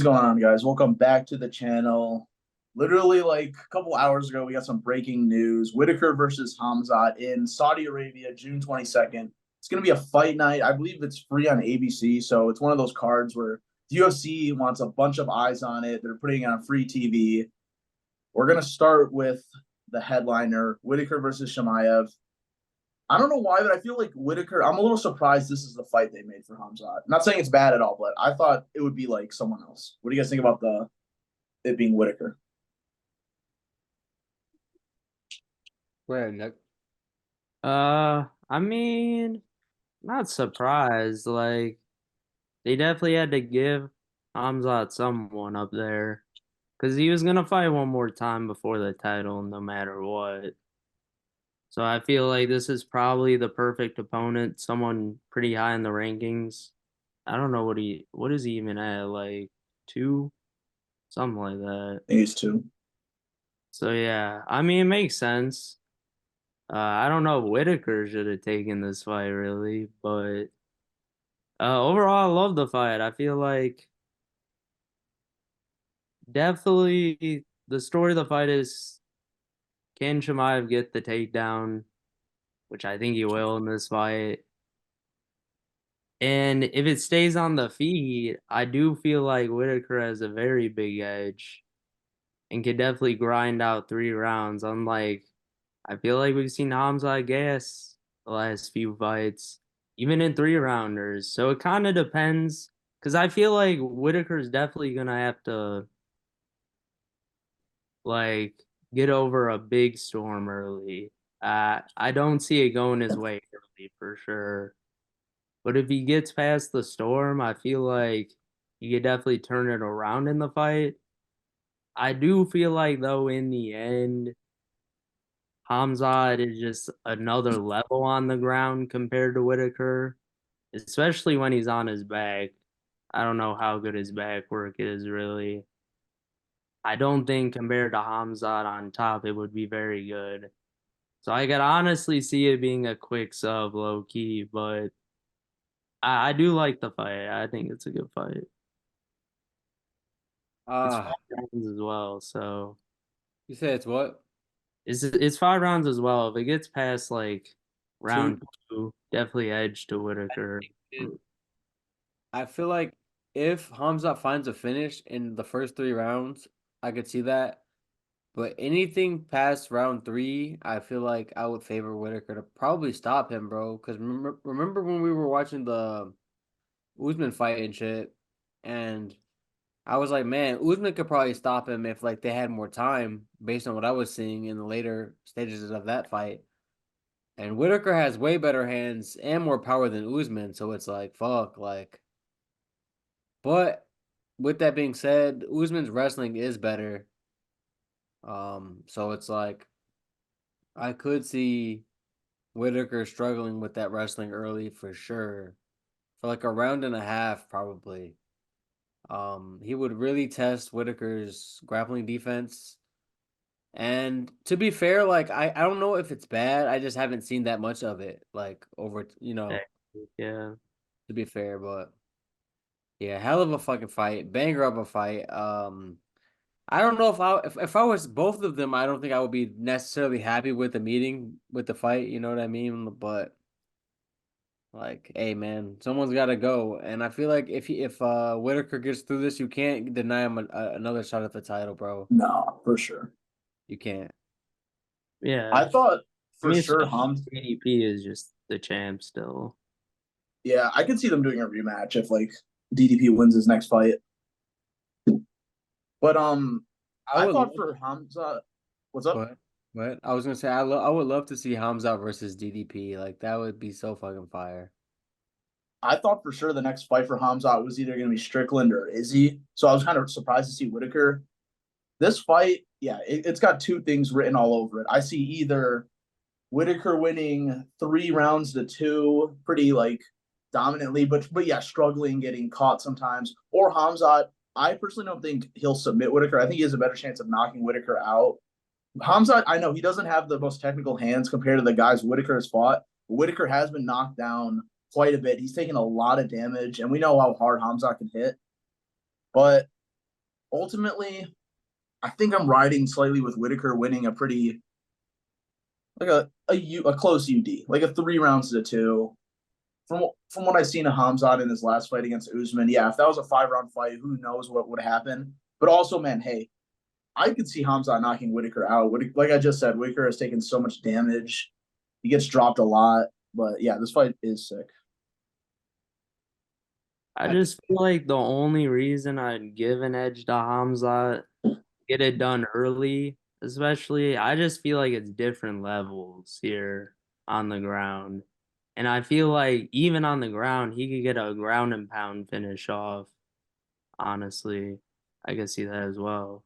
going on, guys? Welcome back to the channel. Literally, like a couple hours ago, we got some breaking news. Whittaker versus Hamzat in Saudi Arabia, June 22nd. It's going to be a fight night. I believe it's free on ABC, so it's one of those cards where the UFC wants a bunch of eyes on it. They're putting it on free TV. We're going to start with the headliner, Whittaker versus Chimaev. I don't know why, but I feel like Whittaker. I'm a little surprised this is the fight they made for Hamzat. Not saying it's bad at all, but I thought it would be like someone else. What do you guys think about the it being Whittaker? Where, Nick? I mean, not surprised. Like, they definitely had to give Hamzat someone up there because he was gonna fight one more time before the title, no matter what. So I feel like this is probably the perfect opponent, someone pretty high in the rankings. I don't know what is he even at, like two, something like that. I think it's two. So yeah, I mean, it makes sense. I don't know if Whittaker should have taken this fight really, but overall, I love the fight. I feel like definitely the story of the fight is, can Chimaev get the takedown, which I think he will in this fight. And if it stays on the feet, I do feel like Whittaker has a very big edge and can definitely grind out 3 rounds. Unlike, I feel like we've seen Hamza gas the last few fights, even in 3 rounders. So it kind of depends, because I feel like Whittaker's definitely gonna have to like get over a big storm early. I don't see it going his way early for sure. But if he gets past the storm, I feel like he could definitely turn it around in the fight. I do feel like though in the end, Hamzat is just another level on the ground compared to Whittaker, especially when he's on his back. I don't know how good his back work is really. I don't think compared to Hamzat on top, it would be very good. So I could honestly see it being a quick sub low key, but I do like the fight. I think it's a good fight. It's five Ah, rounds as well, so you said it's what? it's 5 rounds as well. If it gets past like Two. round two, definitely edge to Whittaker. I feel like if Hamza finds a finish in the first 3 rounds, I could see that. But anything past round three, I feel like I would favor Whitaker to probably stop him, bro. Because remember when we were watching the Usman fight and shit, and I was like, man, Usman could probably stop him if like they had more time, based on what I was seeing in the later stages of that fight. And Whitaker has way better hands and more power than Usman, so it's like fuck, like. But with that being said, Usman's wrestling is better. So it's like I could see Whitaker struggling with that wrestling early for sure. For like a round and a half, probably. He would really test Whitaker's grappling defense. And to be fair, like I don't know if it's bad. I just haven't seen that much of it, like over, Yeah. to be fair, but yeah, hell of a fucking fight, banger of a fight. I don't know if I was both of them, I don't think I would be necessarily happy with the meeting with the fight. You know what I mean? But like, hey man, someone's got to go, and I feel like if Whitaker gets through this, you can't deny him another shot at the title, bro. No, for sure. You can't. Yeah. I thought I for mean, sure especially ADP is just the champ still. Yeah, I could see them doing a rematch if like DDP wins his next fight. But I I would love. thought for Hamza, what's up? What? I was gonna say I would love to see Hamza versus DDP. Like that would be so fucking fire. I thought for sure the next fight for Hamza was either going to be Strickland or Izzy. So I was kind of surprised to see Whittaker. This fight, yeah, it's got two things written all over it. I see either Whittaker winning 3 rounds to two, pretty like dominantly, but yeah, struggling, getting caught sometimes, or Hamzat. I personally don't think he'll submit Whittaker. I think he has a better chance of knocking Whittaker out. Hamzat, I know he doesn't have the most technical hands compared to the guys Whittaker has fought. Whittaker has been knocked down quite a bit. He's taken a lot of damage, and we know how hard Hamzat can hit. But ultimately, I think I'm riding slightly with Whittaker winning a pretty like a close UD, like a 3 rounds to 2. From what I've seen of Hamzat in his last fight against Usman, yeah, if that was a 5 round fight, who knows what would happen. But also, man, hey, I could see Hamzat knocking Whittaker out. Like I just said, Whittaker has taken so much damage. He gets dropped a lot. But yeah, this fight is sick. I just feel like the only reason I'd give an edge to Hamza, get it done early, especially, I just feel like it's different levels here on the ground. And I feel like even on the ground, he could get a ground and pound finish off. Honestly, I could see that as well.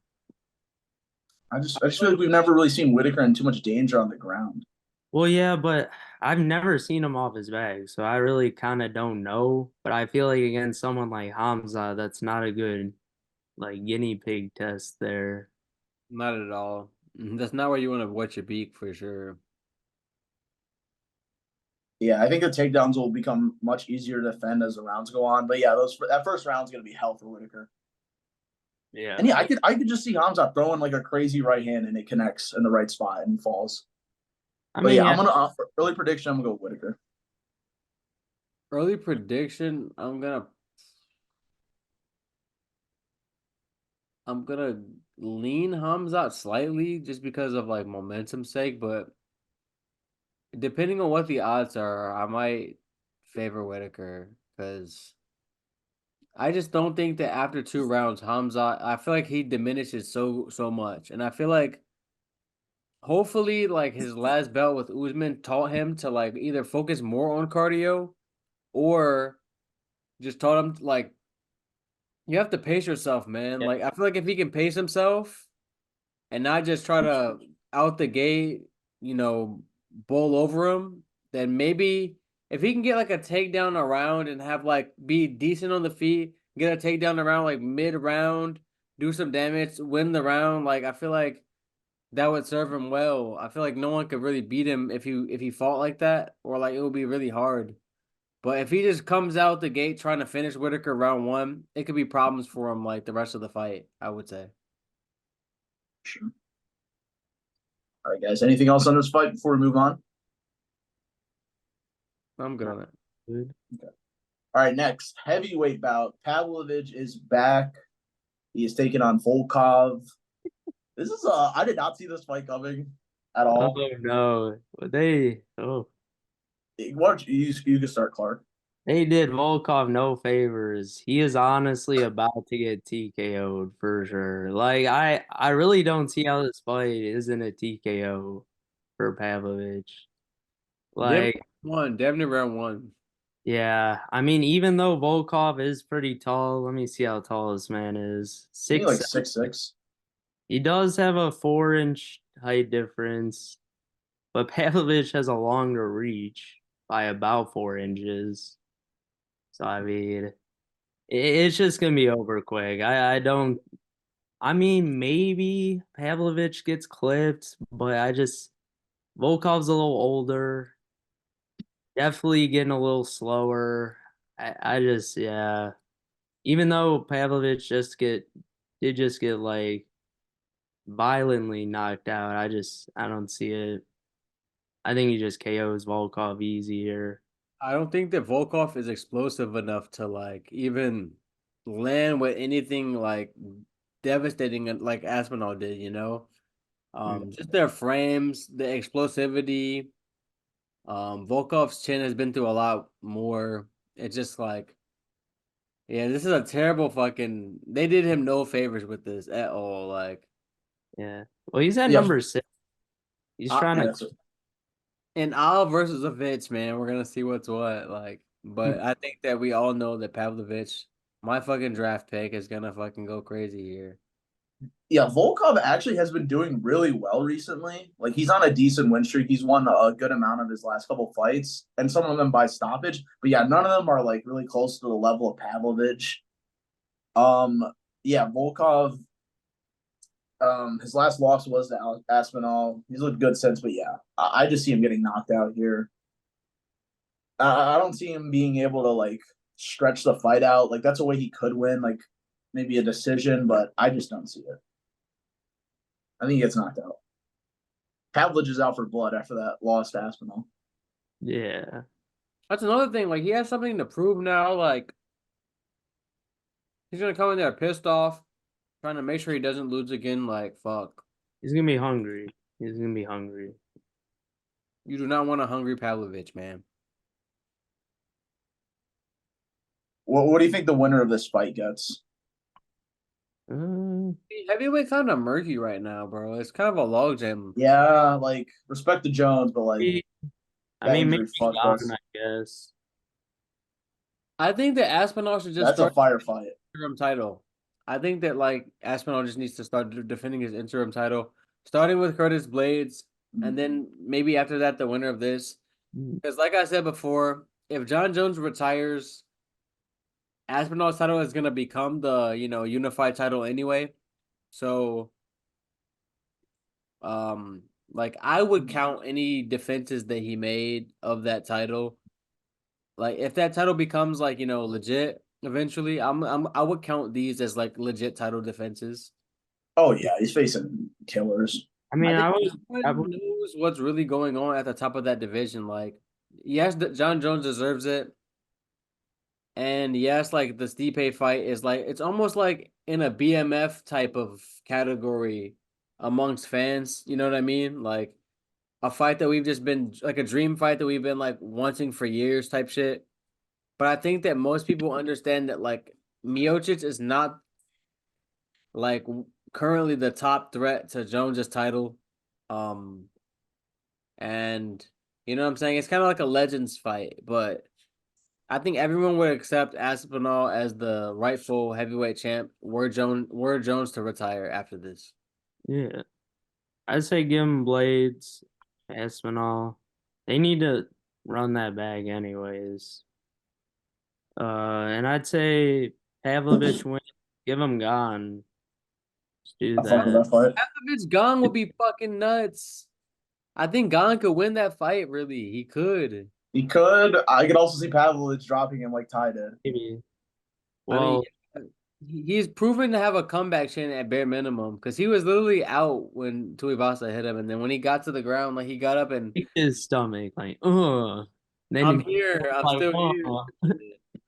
I just feel like we've never really seen Whittaker in too much danger on the ground. Well, yeah, but I've never seen him off his bag, so I really kind of don't know. But I feel like against someone like Hamza, that's not a good like guinea pig test there. Not at all. That's not where you want to wet your beak for sure. Yeah, I think the takedowns will become much easier to defend as the rounds go on. But yeah, that first round's gonna be hell for Whittaker. Yeah. And yeah, I could just see Hamza throwing like a crazy right hand and it connects in the right spot and falls. I But mean, yeah, yeah, I'm gonna early prediction. I'm gonna go Whittaker. Early prediction, I'm gonna lean Hamzat slightly just because of like momentum sake, but depending on what the odds are, I might favor Whittaker because I just don't think that after 2 rounds, Hamzat, I feel like he diminishes so much, and I feel like hopefully like his last bout with Usman taught him to like either focus more on cardio or just taught him like you have to pace yourself, man. yeah, Like I feel like if he can pace himself and not just try to out the gate, you know, bowl over him, then maybe if he can get like a takedown around and have like be decent on the feet, get a takedown around like mid round, do some damage, win the round, like I feel like that would serve him well. I feel like no one could really beat him if he fought like that, or like it would be really hard. But if he just comes out the gate trying to finish Whittaker round one, it could be problems for him like the rest of the fight, I would say. Sure. All right, guys. Anything else on this fight before we move on? I'm good on that. dude. Okay. All right, next heavyweight bout. Pavlovich is back. He is taking on Volkov. This is I did not see this fight coming at Oh all. no, What you can start, Clark. they did Volkov no favors. He is honestly about to get TKO'd for sure. Like I really don't see how this fight isn't a TKO for Pavlovich. Definitely Like, one. Definitely round one. yeah, I mean, even though Volkov is pretty tall, let me see how tall this man is. Maybe like 6'7". 6'6". He does have a 4-inch height difference, but Pavlovich has a longer reach by about 4 inches. So I mean, it's just gonna be over quick. I don't. I mean, maybe Pavlovich gets clipped, but Volkov's a little older. Definitely getting a little slower. I just yeah. Even though Pavlovich did just get like violently knocked out, I don't see it. I think he just KOs Volkov easier. I don't think that Volkov is explosive enough to like even land with anything like devastating like Aspinall did, you know? Mm, Just their frames, the explosivity. Volkov's chin has been through a lot more. It's just like, yeah, this is a terrible fucking. They did him no favors with this at all. Like, yeah. Well, he's at Yeah, number 6. He's I, trying yeah. to. So, in Al versus a Vitch, man, we're gonna see what's what. Like, but I think that we all know that Pavlovich, my fucking draft pick, is gonna fucking go crazy here. yeah, Volkov actually has been doing really well recently. Like he's on a decent win streak. He's won a good amount of his last couple fights, and some of them by stoppage. But yeah, none of them are like really close to the level of Pavlovich. Um, yeah, Volkov. His last loss was to Aspinall. He's looked good since, but yeah, I just see him getting knocked out here. I don't see him being able to like stretch the fight out. Like that's a way he could win. Like maybe a decision, but I just don't see it. I think he gets knocked out. Pavlich is out for blood after that loss to Aspinall. Yeah. That's another thing. Like he has something to prove now. Like he's gonna come in there pissed off, trying to make sure he doesn't lose again. Like fuck, He's gonna be hungry. He's gonna be hungry. you do not want a hungry Pavlovich, man. What do you think the winner of this fight gets? Heavyweight kind of murky right now, bro. It's kind of a logjam. Yeah, like respect to Jones, but like I that mean, injury maybe fucked Gone, us. I guess. I think that Aspinall should just That's a start firefight. interim title. I think that like Aspinall just needs to start defending his interim title, starting with Curtis Blades, and then maybe after that the winner of this. Because like I said before, if John Jones retires, Aspinall's title is gonna become the unified title anyway. So like I would count any defenses that he made of that title. Like if that title becomes like legit eventually, I would count these as like legit title defenses. Oh yeah, he's facing killers. I mean, I I think would. everyone knows what's really going on at the top of that division. Like, yes, John Jones deserves it, and yes, like the Stipe fight is like it's almost like in a BMF type of category amongst fans. You know what I mean? Like a fight that we've just been like a dream fight that we've been like wanting for years type shit. But I think that most people understand that like Miocic is not like currently the top threat to Jones's title. Um and you know what I'm saying? It's kind of like a legends fight, but I think everyone would accept Aspinall as the rightful heavyweight champ were Jones to retire after this. Yeah, I'd say give him Blades, Aspinall. They need to run that bag anyways. And I'd say Pavlovich win. Give him Gone. Just do I fuck with that. that fight. Pavlovich Gane would be fucking nuts. I think Gane could win that fight, really. He could. He could. I could also see Pavlich dropping him like Ty did. Maybe. I mean, Well, he's proven to have a comeback chin at bare minimum because he was literally out when Tuivasa hit him, and then when he got to the ground, like he got up and his stomach, like, Then I'm he here, I'm like, still here.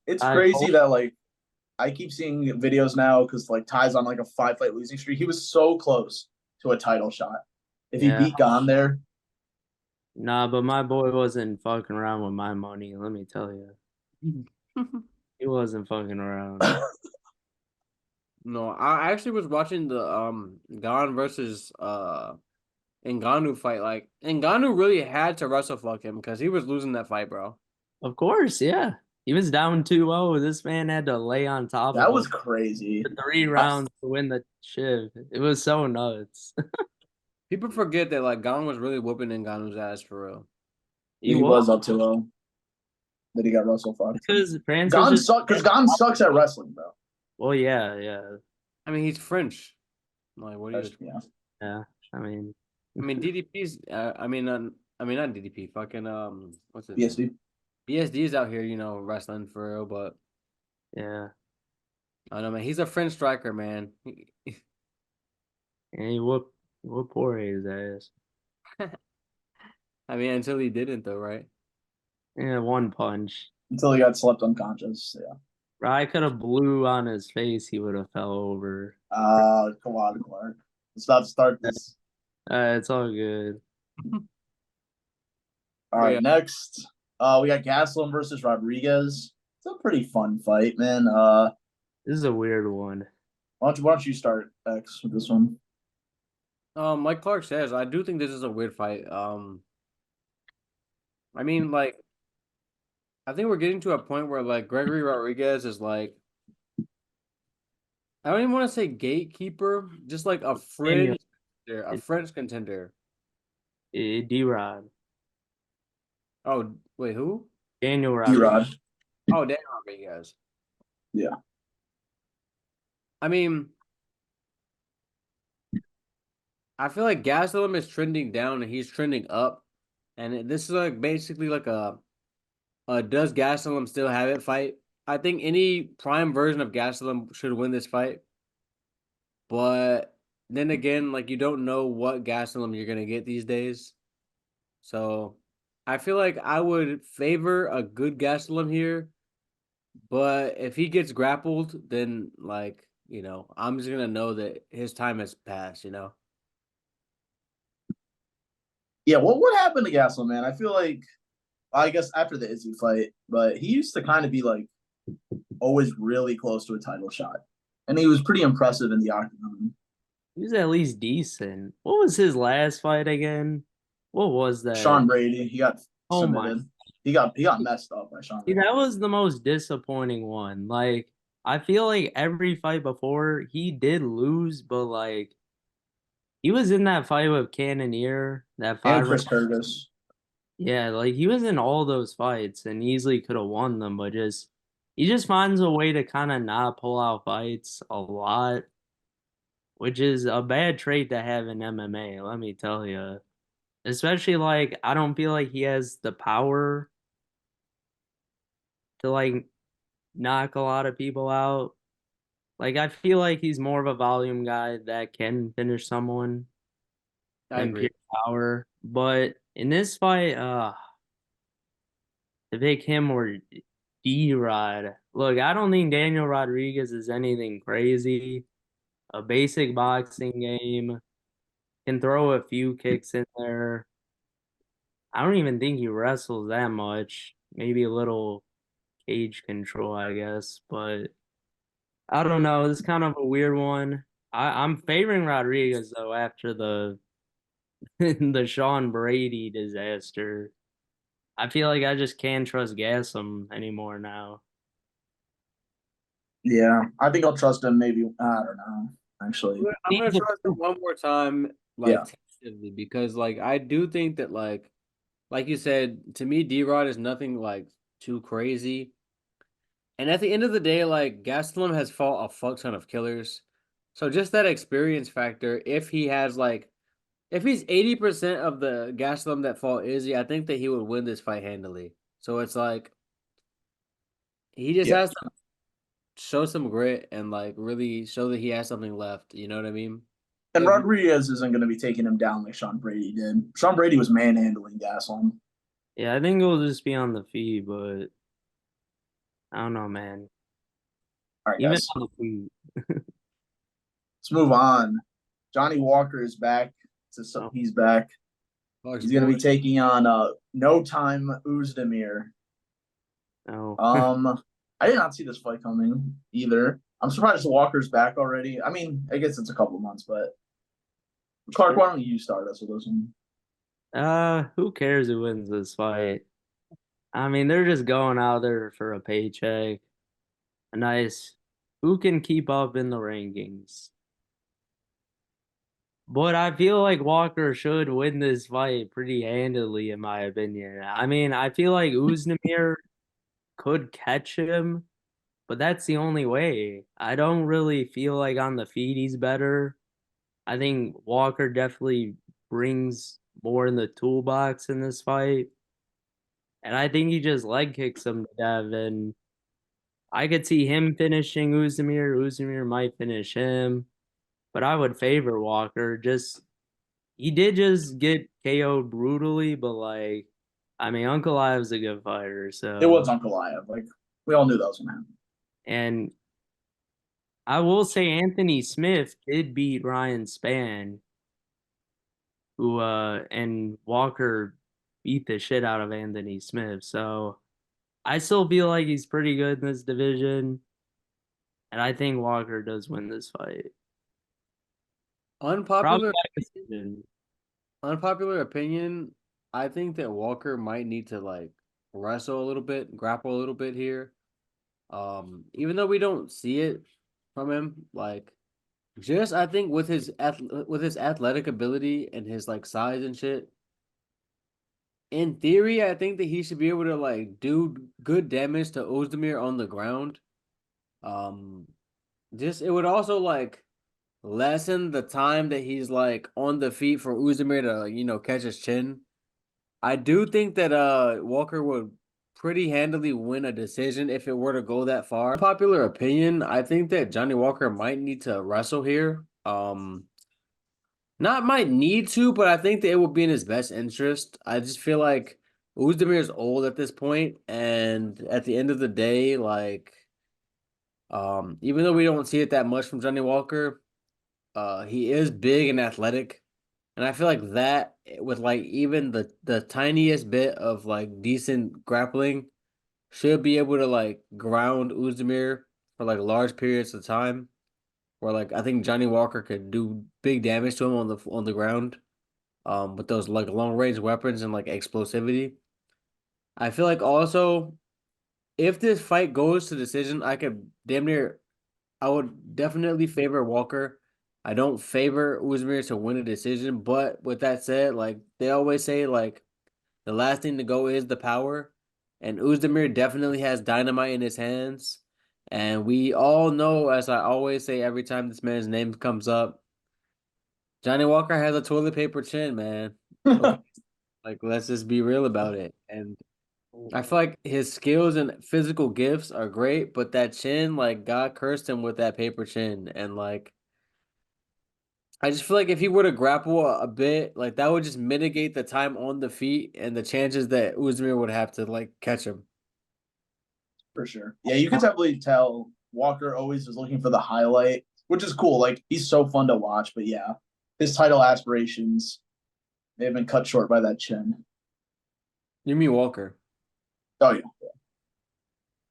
It's I crazy hope. that like I keep seeing videos now because like Ty's on like a 5-fight losing streak. He was so close to a title shot. If he Yeah. beat Gon there, Nah, but my boy wasn't fucking around with my money, let me tell you. He wasn't fucking around. No, I actually was watching the Gane versus Ngannou fight. Like Ngannou really had to wrestle fuck him because he was losing that fight, bro. Of course, yeah. He was down 2-0. This man had to lay on top that of was him crazy. for 3 rounds to win the shiv. It was so nuts. People forget that like Gane was really whooping Ngannou's ass for real. He He was was up 2-0. That he got Russell fucked. because Francis Gon just sucks because Gon sucks at wrestling, bro. well, yeah. I mean, he's French. Like, what do you? Yeah. Yeah. I mean, DDP's. I mean, not DDP. Fucking what's it? BSD. BSD is out here, wrestling for real. But yeah. I don't know, man. He's a French striker, man. And he whooped Poirier's ass. I mean, until he didn't, though, right? Yeah, one punch. Until he got slept unconscious. Yeah. Bro, I could have blew on his face, he would have fell over. Come on, Clark. Let's not start this. It's all good. All right, next. We got Gastelum versus Rodriguez. It's a pretty fun fight, man. This is a weird one. Why don't you start X with this one? Like Clark says, I do think this is a weird fight. I mean, like, I think we're getting to a point where like Gregory Rodriguez is like, I don't even want to say gatekeeper, just like a French contender. D-Rod. Oh, wait, who? Daniel D-Rod. Rodriguez. Oh, Dan Rodriguez. Yeah. I mean, I feel like Gastelum is trending down and he's trending up. And this is like basically like a does Gastelum still have it fight? I think any prime version of Gastelum should win this fight. But then again, like you don't know what Gastelum you're gonna get these days. So I feel like I would favor a good Gastelum here. But if he gets grappled, then like, I'm just gonna know that his time has passed. Yeah, what happened to Gasol, man? I feel like I guess after the Izzy fight, but he used to kind of be like always really close to a title shot. And he was pretty impressive in the octagon. He was at least decent. What was his last fight again? What was that? Sean Brady, he got Oh my. submitted. He got messed up by Sean See, Brady. that was the most disappointing one. Like, I feel like every fight before he did lose, but like he was in that fight with Cannonier, that And five round. Chris Curtis. Yeah, like he was in all those fights and easily could have won them, but just he just finds a way to kind of not pull out fights a lot, which is a bad trait to have in MMA, let me tell you. Especially like I don't feel like he has the power to like knock a lot of people out. Like I feel like he's more of a volume guy that can finish someone I than pure agree. power. But in this fight, to pick him or D-Rod. Look, I don't think Daniel Rodriguez is anything crazy. A basic boxing game, can throw a few kicks in there. I don't even think he wrestles that much. Maybe a little cage control, I guess. But I don't know. It's kind of a weird one. I'm favoring Rodriguez though after the the Sean Brady disaster. I feel like I just can't trust Gaslam anymore now. Yeah, I think I'll trust him. Maybe I don't know. Actually, I'm gonna trust him one more time, yeah, like tentatively, because like I do think that like you said, to me, D-Rod is nothing like too crazy. And at the end of the day, like Gastelum has fought a fuck ton of killers. So just that experience factor, if he's 80% of the Gastelum that fought Izzy, I think that he would win this fight handily. So it's like he just yeah. has to show some grit and like really show that he has something left. You know what I mean? And If Rodriguez isn't going to be taking him down like Sean Brady did. Sean Brady was manhandling Gasol. Yeah, I think it'll just be on the feed, but I don't know, man. All right, Even guys, on the feed. let's move on. Johnny Walker is back. Oh, He's back. Clark's He's going to boy, be taking on No Time Uzdemir. no. I did not see this fight coming either. I'm surprised Walker's back already. I mean, I guess it's a couple months, but Clark, why don't you start us with this one? Who cares who wins this fight? I mean, they're just going out there for a paycheck. A nice, who can keep up in the rankings? But I feel like Walker should win this fight pretty handily, in my opinion. I mean, I feel like Uzdemir could catch him, but that's the only way. I don't really feel like on the feet he's better. I think Walker definitely brings more in the toolbox in this fight. And I think he just leg kicks him to death. And I could see him finishing Uzdemir. Uzdemir might finish him. But I would favor Walker. Just he did just get KO'd brutally, but like I mean Uncle Ive's a good fighter, It was so Uncle Iev. Like we all knew that was gonna happen. and I will say Anthony Smith did beat Ryan Spann, who and Walker beat the shit out of Anthony Smith. So I still feel like he's pretty good in this division, and I think Walker does win this fight. Probably unpopular by decision. unpopular opinion. I think that Walker might need to like wrestle a little bit, grapple a little bit here. Even though we don't see it from him, like just I think with his athletic ability and his like size and shit, in theory, I think that he should be able to like do good damage to Ozdemir on the ground. Um, just it would also like lessen the time that he's like on the feet for Ozdemir to catch his chin. I do think that Walker would pretty handily win a decision if it were to go that far. Popular opinion, I think that Johnny Walker might need to wrestle here. Not might need to, but I think that it would be in his best interest. I just feel like Uzdemir is old at this point, and at the end of the day, like, even though we don't see it that much from Johnny Walker, he is big and athletic, and I feel like that with like even the tiniest bit of like decent grappling should be able to like ground Uzdemir for like large periods of time. Where like I think Johnny Walker could do big damage to him on the ground, with those like long range weapons and like explosivity. I feel like also if this fight goes to decision, I would definitely favor Walker. I don't favor Uzmir to win a decision, but with that said, like they always say, like the last thing to go is the power, and Uzdemir definitely has dynamite in his hands. And we all know, as I always say every time this man's name comes up, Johnny Walker has a toilet paper chin, man. Okay, like let's just be real about it. And I feel like his skills and physical gifts are great, but that chin, like God cursed him with that paper chin. And like I just feel like if he were to grapple a bit, like that would just mitigate the time on the feet and the chances that Uzmir would have to like catch him. For sure. Yeah, you can definitely tell Walker always is looking for the highlight, which is cool. Like he's so fun to watch, but yeah, his title aspirations may have been cut short by that chin. You mean Walker? Oh yeah,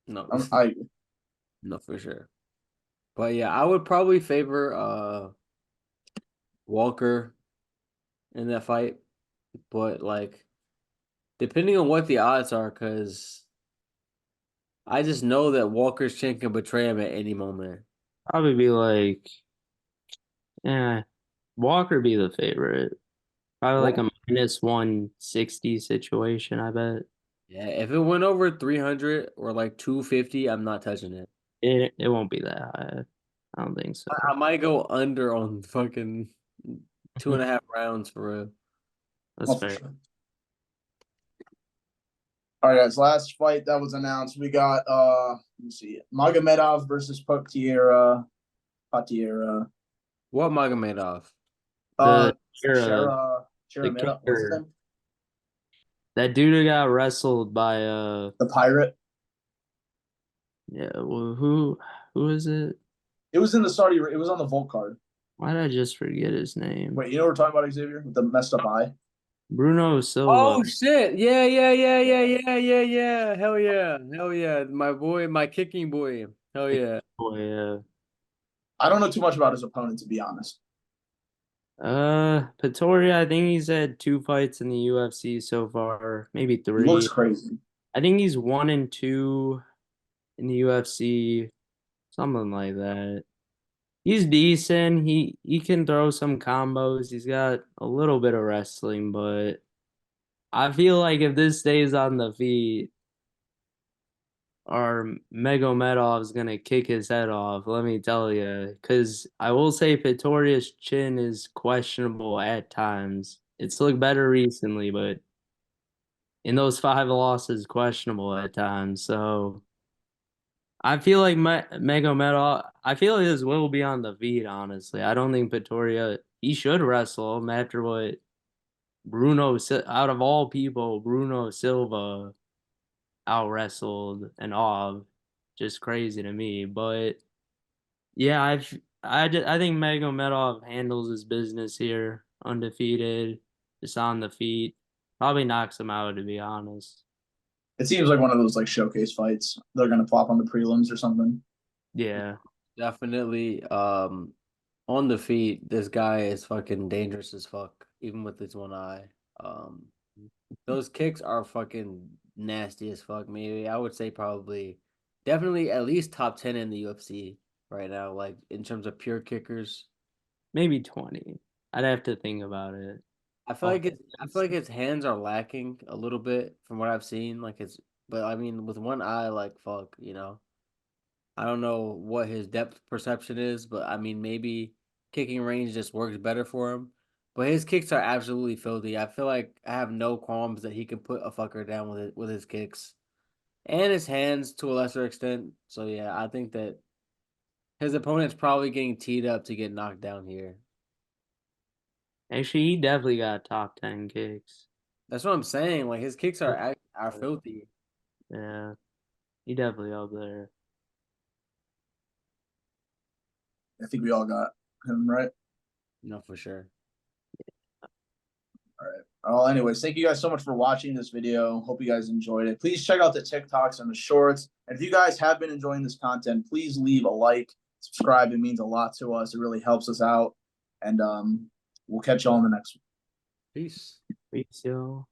No, I agree. no, for sure. But yeah, I would probably favor Walker in that fight, but like depending on what the odds are, because I just know that Walker's chin can betray him at any moment. Probably be like, yeah, Walker be the favorite. Probably like Well, a -160 situation, I bet. yeah, if it went over 300 or like 250, I'm not touching it. It won't be that high. I don't think so. I might go under on fucking 2.5 rounds for real. That's Oh, for fair. sure. All right, guys. Last fight that was announced, we got let me see, Magomedov versus Patiera. What Magomedov? The era, Shara the Sharameta. What's his kicker, name? that dude who got wrestled by The Pirate. yeah, well, who is it? It was in the Saudi. It was on the Volt card. Why did I just forget his name? Wait, you know what we're talking about, Xavier, with the messed up eye? Bruno Silva. Oh shit! Yeah, yeah, yeah, yeah, yeah, yeah, yeah. Hell yeah, hell yeah. My boy, my kicking boy. Hell yeah. Boy, I don't know too much about his opponent, to be honest. Pretoria, I think he's had 2 fights in the UFC so far, maybe He looks 3. crazy. I think he's 1-2 in the UFC, something like that. He's decent. He can throw some combos. He's got a little bit of wrestling, but I feel like if this stays on the feet, our Megomedov is gonna kick his head off. Let me tell you, because I will say Pretoria's chin is questionable at times. It's looked better recently, but in those 5 losses, questionable at times. So I feel like Megomedov. I feel like his will be on the feet. Honestly, I don't think Pretoria. He should wrestle him after what out of all people, Bruno Silva out wrestled and off. Just crazy to me. But yeah, I think Magomedov handles his business here, undefeated, just on the feet. Probably knocks him out, to be honest. It seems like one of those like showcase fights. They're gonna plop on the prelims or something. Yeah, Definitely. On the feet, this guy is fucking dangerous as fuck, even with his one eye. Um, those kicks are fucking nasty as fuck. Maybe I would say probably, definitely at least top 10 in the UFC right now. Like in terms of pure kickers, maybe 20. I'd have to think about it. I feel like his hands are lacking a little bit from what I've seen. But I mean, with one eye, like fuck, you know. I don't know what his depth perception is, but I mean, maybe kicking range just works better for him. But his kicks are absolutely filthy. I feel like I have no qualms that he can put a fucker down with his kicks. and his hands to a lesser extent. So yeah, I think that his opponent's probably getting teed up to get knocked down here. Actually, he definitely got top 10 kicks. That's what I'm saying. Like his kicks are filthy. Yeah, he definitely up there. I think we all got him right. No, for sure. All right. Well, anyways, thank you guys so much for watching this video. Hope you guys enjoyed it. Please check out the TikToks and the shorts. And if you guys have been enjoying this content, please leave a like, subscribe. It means a lot to us. It really helps us out. And we'll catch y'all in the next one. Peace. Peace, yo.